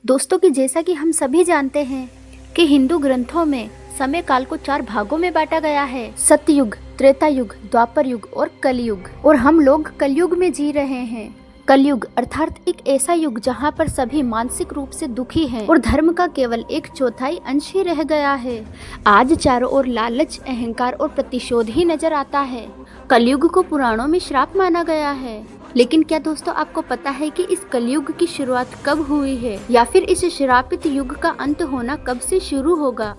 दोस्तों कि जैसा कि हम सभी जानते हैं कि हिंदू ग्रंथों में समय काल को 4 भागों में बांटा गया है। सतयुग, त्रेता युग, द्वापर युग और कलयुग। और हम लोग कलयुग में जी रहे हैं। कलयुग अर्थात एक ऐसा युग जहाँ पर सभी मानसिक रूप से दुखी हैं और धर्म का केवल 1/4 अंश ही रह गया है। आज चारों ओर लालच, अहंकार और प्रतिशोध ही नजर आता है। कलयुग को पुराणों में श्राप माना गया है। लेकिन क्या दोस्तों आपको पता है कि इस कलयुग की शुरुआत कब हुई है, या फिर इस श्रापित युग का अंत होना कब से शुरू होगा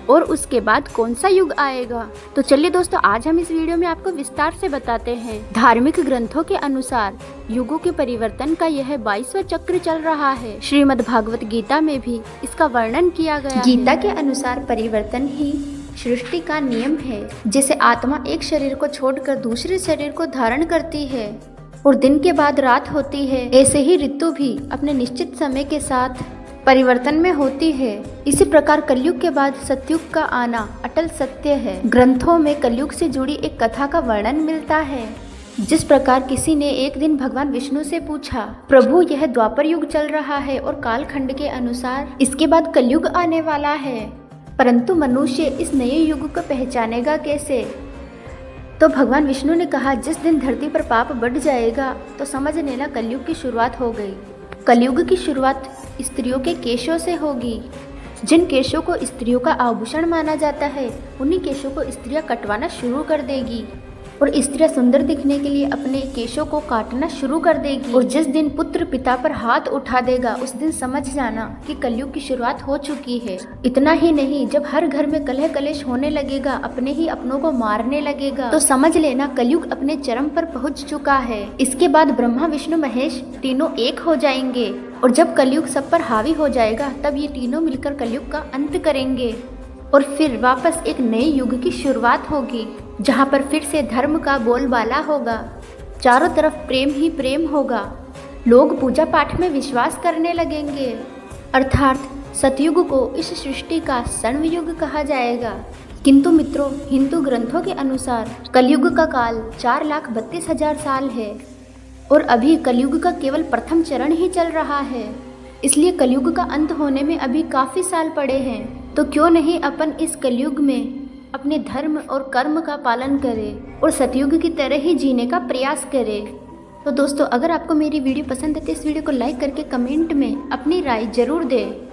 और उसके बाद कौन सा युग आएगा? तो चलिए दोस्तों, आज हम इस वीडियो में आपको विस्तार से बताते हैं। धार्मिक ग्रंथों के अनुसार युगों के परिवर्तन का यह 22वां चक्र चल रहा है। श्रीमद् भागवत गीता में भी इसका वर्णन किया गया है। गीता के अनुसार परिवर्तन ही सृष्टि का नियम है। जैसे आत्मा एक शरीर को छोड़कर दूसरे शरीर को धारण करती है और दिन के बाद रात होती है, ऐसे ही ऋतु भी अपने निश्चित समय के साथ परिवर्तन में होती है। इसी प्रकार कलयुग के बाद सतयुग का आना अटल सत्य है। ग्रंथों में कलयुग से जुड़ी एक कथा का वर्णन मिलता है। जिस प्रकार किसी ने एक दिन भगवान विष्णु से पूछा, प्रभु यह द्वापर युग चल रहा है और कालखंड के अनुसार इसके बाद कलयुग आने वाला है, परंतु मनुष्य इस नए युग को पहचानेगा कैसे? तो भगवान विष्णु ने कहा, जिस दिन धरती पर पाप बढ़ जाएगा तो समझ लेना कलयुग की शुरुआत हो गई। कलयुग की शुरुआत स्त्रियों के केशों से होगी। जिन केशों को स्त्रियों का आभूषण माना जाता है, उन्हीं केशों को स्त्रियां कटवाना शुरू कर देगी और स्त्रियां सुंदर दिखने के लिए अपने केशों को काटना शुरू कर देगी। और जिस दिन पुत्र पिता पर हाथ उठा देगा, उस दिन समझ जाना कि कलयुग की शुरुआत हो चुकी है। इतना ही नहीं, जब हर घर में कलह कलेश होने लगेगा, अपने ही अपनों को मारने लगेगा, तो समझ लेना कलयुग अपने चरम पर पहुंच चुका है। इसके बाद ब्रह्मा विष्णु महेश तीनों एक हो जाएंगे और जब कलयुग सब पर हावी हो जाएगा, तब ये तीनों मिलकर कलयुग का अंत करेंगे और फिर वापस एक नए युग की शुरुआत होगी, जहाँ पर फिर से धर्म का बोलबाला होगा। चारों तरफ प्रेम ही प्रेम होगा। लोग पूजा पाठ में विश्वास करने लगेंगे। अर्थात सतयुग को इस सृष्टि का स्वर्ण युग कहा जाएगा। किंतु मित्रों, हिंदू ग्रंथों के अनुसार कलयुग का काल 4,32,000 साल है और अभी कलयुग का केवल प्रथम चरण ही चल रहा है। इसलिए कलयुग का अंत होने में अभी काफी साल पड़े हैं। तो क्यों नहीं अपन इस कलयुग में अपने धर्म और कर्म का पालन करें और सतयुग की तरह ही जीने का प्रयास करें। तो दोस्तों, अगर आपको मेरी वीडियो पसंद है तो इस वीडियो को लाइक करके कमेंट में अपनी राय जरूर दें।